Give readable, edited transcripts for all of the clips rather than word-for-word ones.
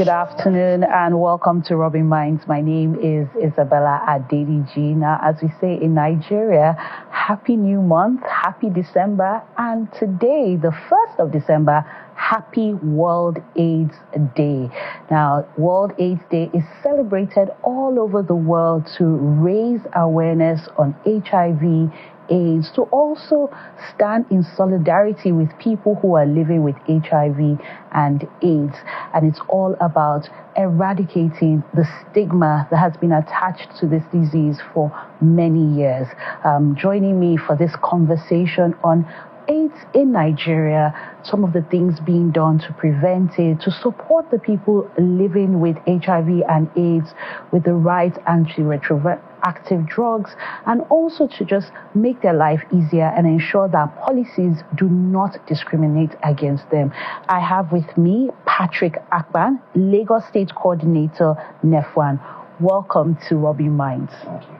good afternoon, and welcome to Rubbin'minds. My name is Isabella Adeliji. Now, as we say in Nigeria, happy new month, happy December, and today, the 1st of December, happy World AIDS Day. Now, World AIDS Day is celebrated all over the world to raise awareness on HIV, AIDS, to also stand in solidarity with people who are living with HIV and AIDS. And it's all about eradicating the stigma that has been attached to this disease for many years. Joining me for this conversation on AIDS in Nigeria, some of the things being done to prevent it, to support the people living with HIV and AIDS with the right antiretroactive drugs, and also to just make their life easier and ensure that policies do not discriminate against them. I have with me Patrick Akpan, Lagos State Coordinator, NEFWAN. Welcome to Rubbin'minds. Thank you.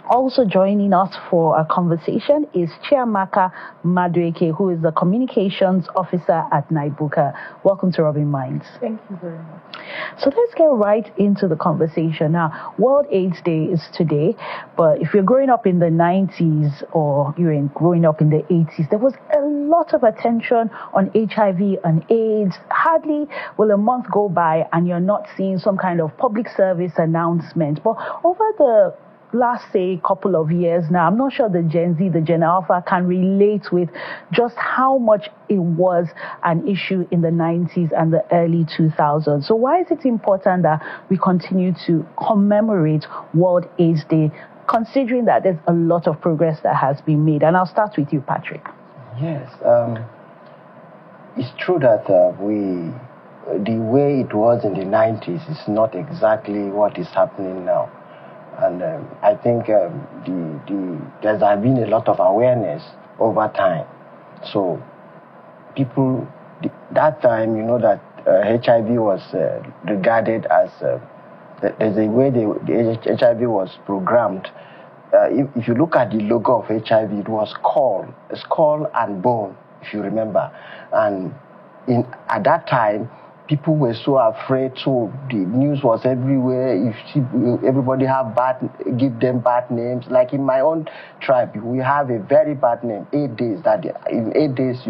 Also joining us for a conversation is Chiamaka Madueke, who is the Communications Officer at NIBUCA. Welcome to Rubbin'minds. Thank you very much. So let's get right into the conversation. Now, World AIDS Day is today, but if you're growing up in the 90s or growing up in the 80s, there was a lot of attention on HIV and AIDS. Hardly will a month go by and you're not seeing some kind of public service announcement. But over the last, say, couple of years now, I'm not sure the Gen Z, the Gen Alpha can relate with just how much it was an issue in the 90s and the early 2000s. So why is it important that we continue to commemorate World AIDS Day, considering that there's a lot of progress that has been made? And I'll start with you, Patrick. Yes, it's true that the way it was in the 90s is not exactly what is happening now. And I think there's been a lot of awareness over time. So people, that time, you know that HIV was regarded as, there's a way the HIV was programmed. If you look at the logo of HIV, it was skull and bone, if you remember. And at that time, people were so afraid, so the news was everywhere. If everybody give them bad names. Like in my own tribe, we have a very bad name, 8 days, that in 8 days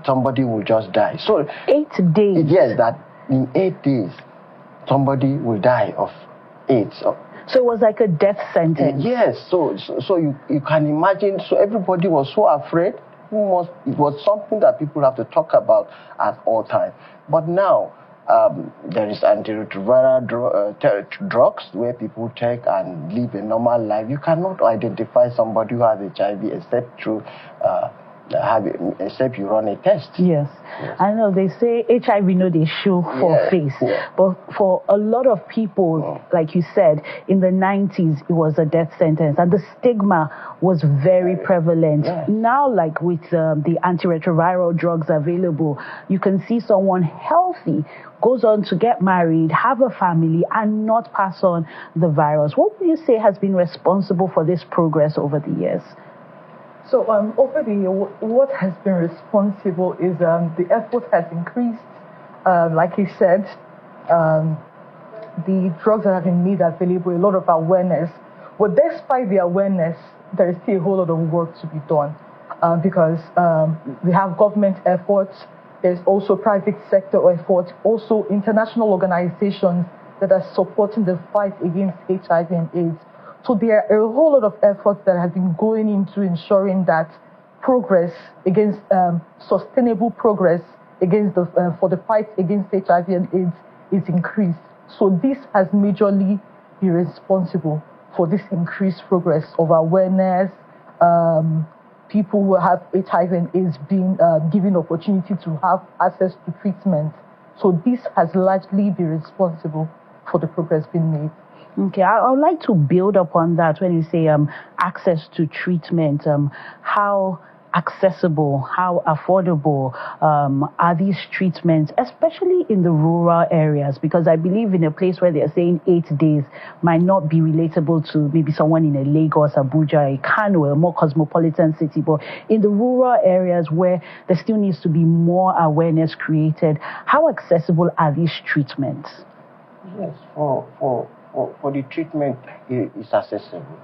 somebody will just die. So 8 days? Yes, that in 8 days, somebody will die of AIDS. So it was like a death sentence? Yes, so you can imagine, so everybody was so afraid. It was something that people have to talk about at all times. But now, there is antiretroviral drugs where people take and live a normal life. You cannot identify somebody who has HIV except except you run a test. Yes. I know they say HIV no they show for face. Yeah. But for a lot of people, like you said, in the 90s, it was a death sentence. And the stigma was very prevalent. Yeah. Now, like with the antiretroviral drugs available, you can see someone healthy goes on to get married, have a family, and not pass on the virus. What would you say has been responsible for this progress over the years? So over the year, what has been responsible is the effort has increased. Like you said, the drugs that have been made available, a lot of awareness. But despite the awareness, there is still a whole lot of work to be done because we have government efforts. There's also private sector efforts, also international organizations that are supporting the fight against HIV and AIDS. So there are a whole lot of efforts that have been going into ensuring that progress against sustainable progress against for the fight against HIV and AIDS is increased. So this has majorly been responsible for this increased progress of awareness. People who have HIV and AIDS being given opportunity to have access to treatment. So this has largely been responsible for the progress being made. Okay, I would like to build upon that when you say access to treatment. How accessible, how affordable are these treatments, especially in the rural areas? Because I believe in a place where they're saying 8 days might not be relatable to maybe someone in a Lagos, Abuja, a Kano, a more cosmopolitan city, but in the rural areas where there still needs to be more awareness created, how accessible are these treatments? Yes, for the treatment, it's accessible.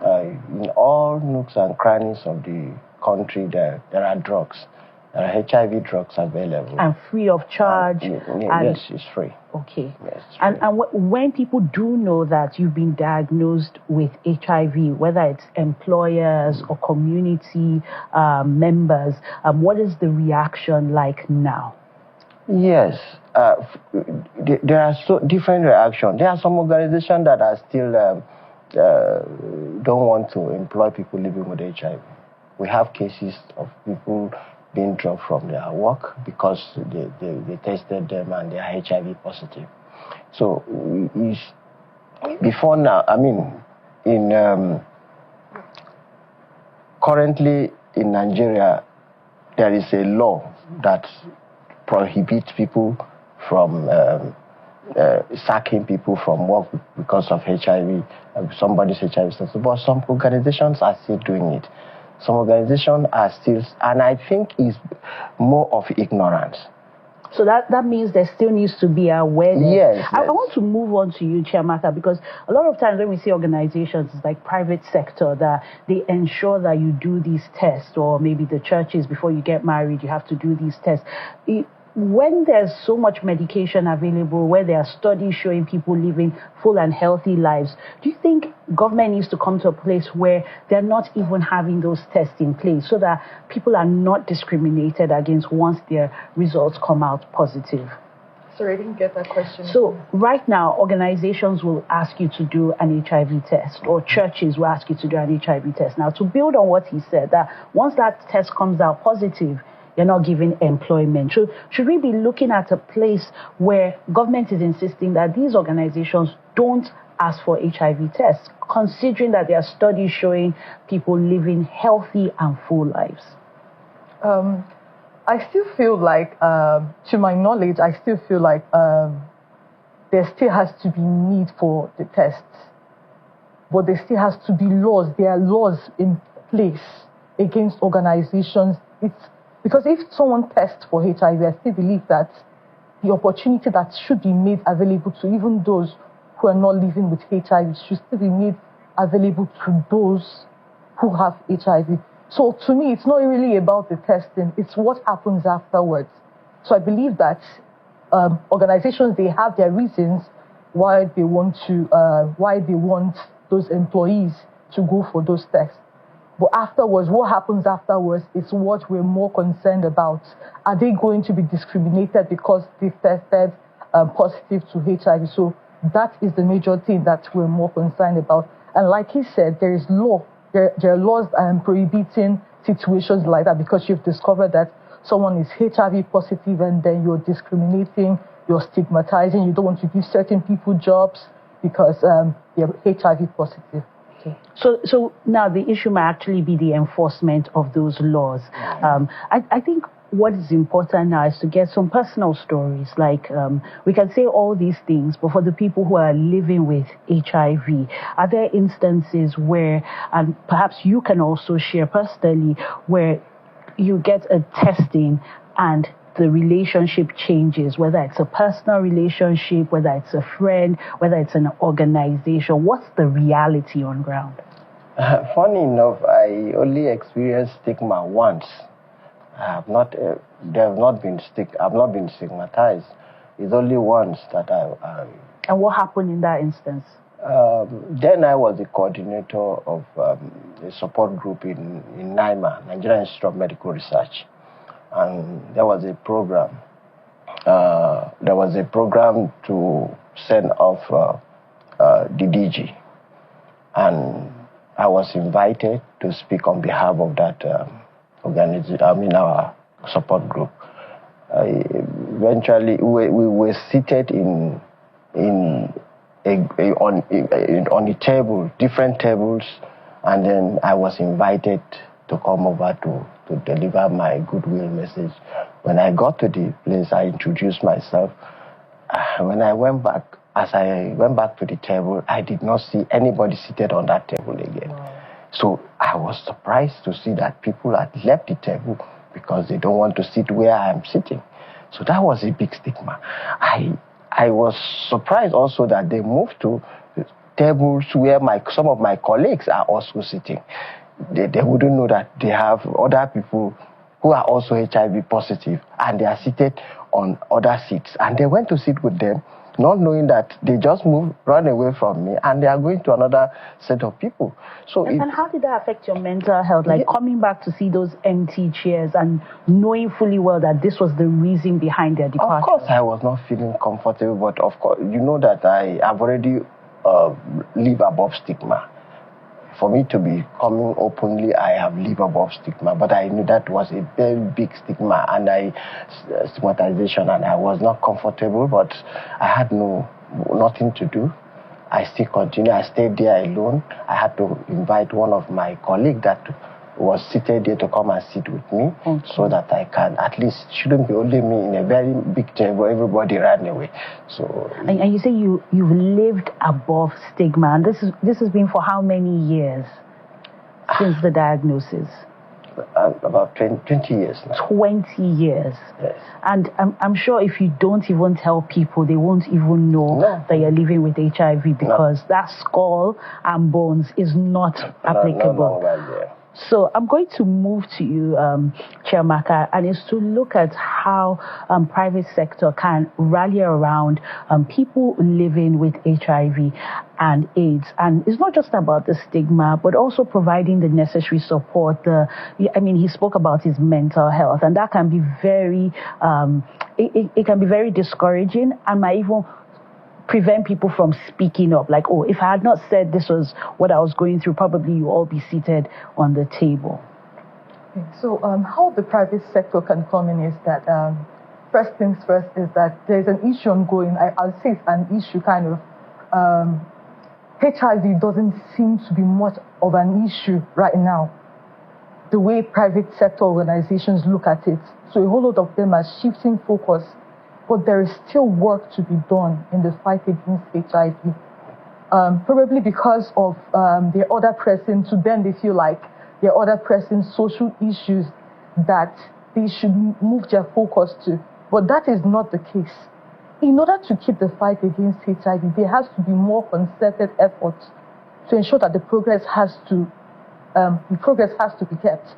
In all nooks and crannies of the country, there are drugs. There are HIV drugs available. And free of charge? Yes, it's free. Okay. Yes, and when people do know that you've been diagnosed with HIV, whether it's employers or community members, what is the reaction like now? Yes, there are so different reactions. There are some organizations that are still don't want to employ people living with HIV. We have cases of people being dropped from their work because they tested them and they are HIV positive. So before now, I mean, currently in Nigeria, there is a law that prohibits people from sacking people from work because of HIV, somebody's HIV status. But some organizations are still doing it. Some organizations are still, and I think it's more of ignorance. So that means there still needs to be awareness. Yes. I want to move on to you, Chiamaka, because a lot of times when we see organizations, it's like private sector, that they ensure that you do these tests, or maybe the churches, before you get married, you have to do these tests. When there's so much medication available, where there are studies showing people living full and healthy lives, do you think government needs to come to a place where they're not even having those tests in place so that people are not discriminated against once their results come out positive? Sorry, I didn't get that question. So right now, organizations will ask you to do an HIV test, or churches will ask you to do an HIV test. Now, to build on what he said, that once that test comes out positive, you're not given employment. So should we be looking at a place where government is insisting that these organizations don't ask for HIV tests, considering that there are studies showing people living healthy and full lives? I still feel like, to my knowledge, I still feel like there still has to be need for the tests. But there still has to be laws. There are laws in place against organizations. Because if someone tests for HIV, I still believe that the opportunity that should be made available to even those who are not living with HIV should still be made available to those who have HIV. So to me, it's not really about the testing, it's what happens afterwards. So I believe that organizations, they have their reasons why they want those employees to go for those tests. But afterwards, what happens afterwards is what we're more concerned about. Are they going to be discriminated because they tested positive to HIV? So that is the major thing that we're more concerned about. And like he said, there is law. There are laws prohibiting situations like that, because you've discovered that someone is HIV positive and then you're discriminating, you're stigmatizing, you don't want to give certain people jobs because they're HIV positive. So now the issue might actually be the enforcement of those laws. I think what is important now is to get some personal stories. Like we can say all these things, but for the people who are living with HIV, are there instances where, and perhaps you can also share personally, where you get a testing and the relationship changes, whether it's a personal relationship, whether it's a friend, whether it's an organization? What's the reality on ground? Funny enough, I only experienced stigma once. I've not been stigmatized. It's only once that I. And what happened in that instance? Then I was the coordinator of a support group in NIMA, Nigerian Institute of Medical Research. And there was a program. There was a program to send off the DG, and I was invited to speak on behalf of that organization. I mean, our support group. Eventually, we were seated on a table, different tables, and then I was invited to come over to to deliver my goodwill message. When I got to the place, I introduced myself. When I went back, as I went back to the table, I did not see anybody seated on that table again. Wow. So I was surprised to see that people had left the table because they don't want to sit where I am sitting. So that was a big stigma. I was surprised also that they moved to tables where some of my colleagues are also sitting. They wouldn't know that they have other people who are also HIV positive, and they are seated on other seats. And they went to sit with them, not knowing that they just run away from me, and they are going to another set of people. So and how did that affect your mental health? Like coming back to see those empty chairs and knowing fully well that this was the reason behind their departure? Of course, I was not feeling comfortable, but of course, you know that I have already lived above stigma. For me to be coming openly, I have lived above stigma, but I knew that was a very big stigma and stigmatization, and I was not comfortable, but I had nothing to do. I still continued. I stayed there alone. I had to invite one of my colleagues that was seated there to come and sit with me, so that I can, at least, shouldn't be only me in a very big table, everybody ran away. So. And you say you've lived above stigma, and this has been for how many years since the diagnosis? About 20 years now. 20 years. Yes. And I'm sure if you don't even tell people, they won't even know that you're living with HIV, because that skull and bones is not applicable. No longer there. So I'm going to move to you, Chiamaka, and it's to look at how private sector can rally around people living with HIV and AIDS. And it's not just about the stigma, but also providing the necessary support. He spoke about his mental health, and that can be very, it can be very discouraging, and might even prevent people from speaking up. Like, if I had not said this was what I was going through, probably you all be seated on the table. Okay. So how the private sector can come in is that, first things first, is that there's an issue ongoing. I'll say it's an issue kind of, HIV doesn't seem to be much of an issue right now, the way private sector organizations look at it. So a whole lot of them are shifting focus, but there is still work to be done in the fight against HIV. Probably because of their other pressing, to them they feel like there are other pressing social issues that they should move their focus to. But that is not the case. In order to keep the fight against HIV, there has to be more concerted efforts to ensure that the progress has to be kept.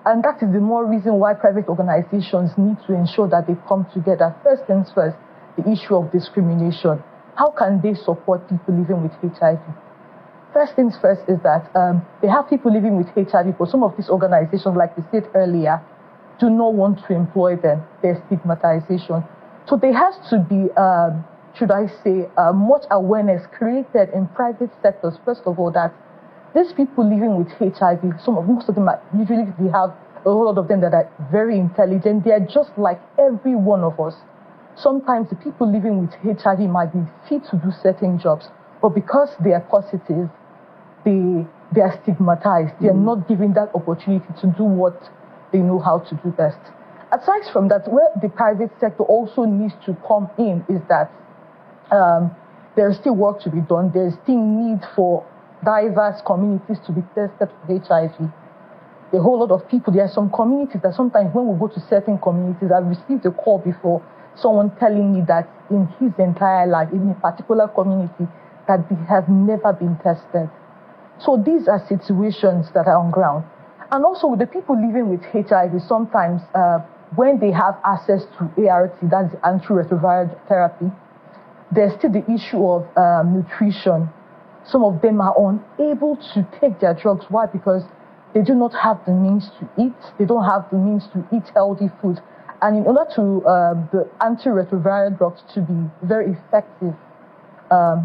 And that is the more reason why private organizations need to ensure that they come together. First things first, the issue of discrimination. How can they support people living with HIV? First things first is that they have people living with HIV, but some of these organizations, like we said earlier, do not want to employ them. There's stigmatization. So there has to be, much awareness created in private sectors, first of all, that these people living with HIV, most of them we have a whole lot of them that are very intelligent. They are just like every one of us. Sometimes the people living with HIV might be fit to do certain jobs, but because they are positive, they are stigmatized. They are not given that opportunity to do what they know how to do best. Aside from that, where the private sector also needs to come in is that there's still work to be done. There's still need for diverse communities to be tested for HIV. A whole lot of people, there are some communities that sometimes when we go to certain communities, I've received a call before, someone telling me that in his entire life, in a particular community, that they have never been tested. So these are situations that are on ground. And also with the people living with HIV, sometimes when they have access to ART, that's antiretroviral therapy, there's still the issue of nutrition. Some of them are unable to take their drugs. Why? Because they do not have the means to eat. They don't have the means to eat healthy food. And in order to the antiretroviral drugs to be very effective,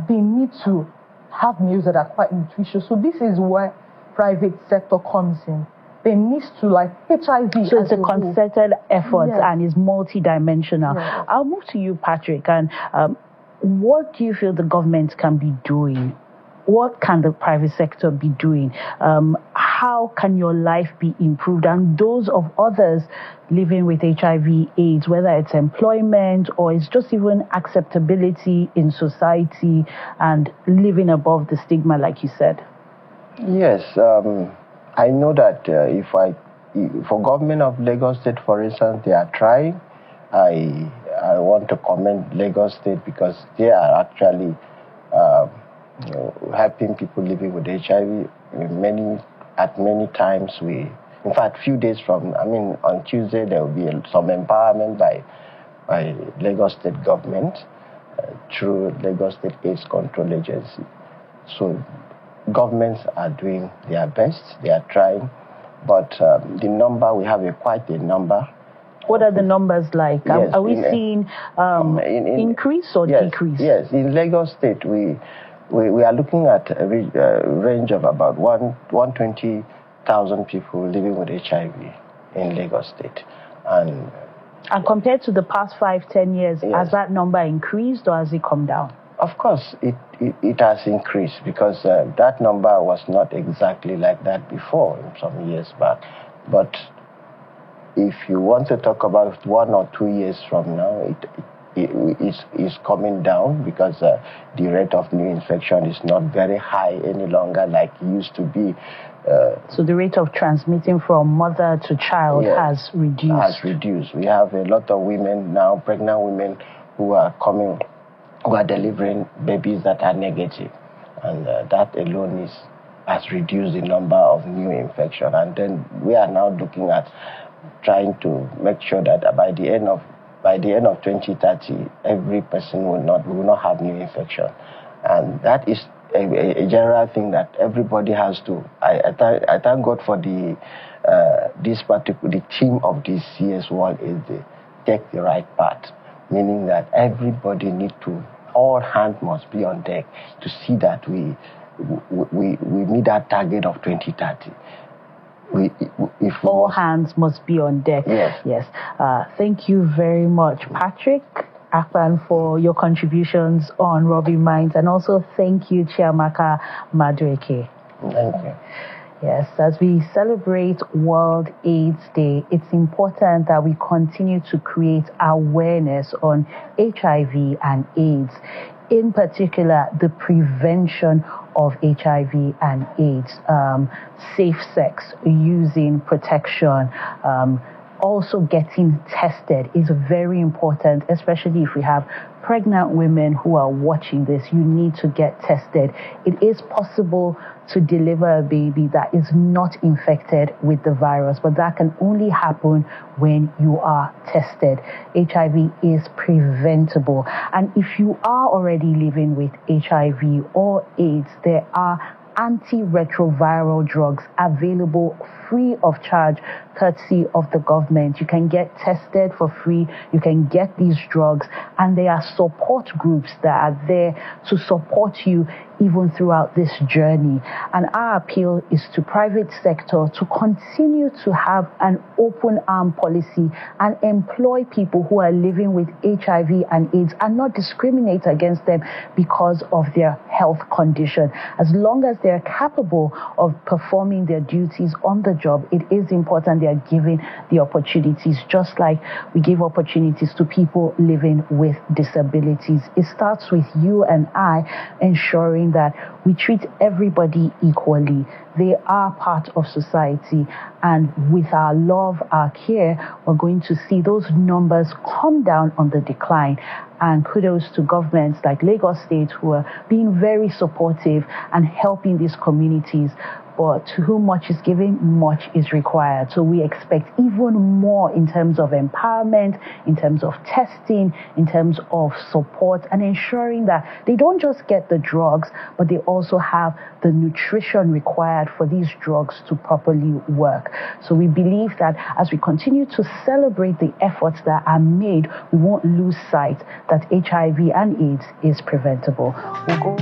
they need to have meals that are quite nutritious. So this is where private sector comes in. There needs to, like, HIV. So it's a concerted effort, and is multidimensional. Yes. I'll move to you, Patrick. And what do you feel the government can be doing what can the private sector be doing? How can your life be improved, and those of others living with HIV/AIDS, whether it's employment or it's just even acceptability in society and living above the stigma, like you said? Yes, I know that for government of Lagos State, for instance, they are trying. I want to commend Lagos State because they are actually helping people living with HIV. At many times in fact, few days from, on Tuesday there will be some empowerment by Lagos State government through Lagos State AIDS Control Agency. So governments are doing their best, they are trying, but the number, we have quite a number. What are the numbers like? Yes, are we seeing increase or decrease? Yes, in Lagos State, we are looking at a range of about 120,000 people living with HIV in Lagos State. And compared to the past 5-10 years, yes, has that number increased or has it come down? Of course, it has increased because that number was not exactly like that before, some years back. But if you want to talk about 1 or 2 years from now, it is coming down because the rate of new infection is not very high any longer like it used to be. So the rate of transmitting from mother to child, yes, has reduced. Has reduced. We have a lot of women now, pregnant women, who are delivering babies that are negative, and that alone has reduced the number of new infection. And then we are now looking at trying to make sure that by the end of 2030, every person will not have new infection, and that is a general thing that everybody has to. I thank God for the theme of this year's world is the take the right path, meaning that everybody all hands must be on deck to see that we meet that target of 2030. All hands must be on deck. Yes. Yes. Thank you very much, Patrick Akpan, for your contributions on Rubbin'minds, and also thank you, Chiamaka Madueke. Thank you. Yes, as we celebrate World AIDS Day, it's important that we continue to create awareness on HIV and AIDS, in particular the prevention of HIV and AIDS, safe sex, using protection, also getting tested is very important, especially if we have pregnant women who are watching this. You need to get tested. It is possible to deliver a baby that is not infected with the virus, but that can only happen when you are tested. HIV is preventable. And if you are already living with HIV or AIDS, there are antiretroviral drugs available free of charge, courtesy of the government. You can get tested for free. You can get these drugs, and there are support groups that are there to support you even throughout this journey. And our appeal is to private sector to continue to have an open arm policy and employ people who are living with HIV and AIDS and not discriminate against them because of their health condition. As long as they're capable of performing their duties on the job, it is important they are given the opportunities, just like we give opportunities to people living with disabilities. It starts with you and I ensuring that we treat everybody equally. They are part of society, and with our love, our care, we're going to see those numbers come down on the decline. And kudos to governments like Lagos State who are being very supportive and helping these communities. But to whom much is given, much is required. So we expect even more in terms of empowerment, in terms of testing, in terms of support, and ensuring that they don't just get the drugs, but they also have the nutrition required for these drugs to properly work. So we believe that as we continue to celebrate the efforts that are made, we won't lose sight that HIV and AIDS is preventable. We'll go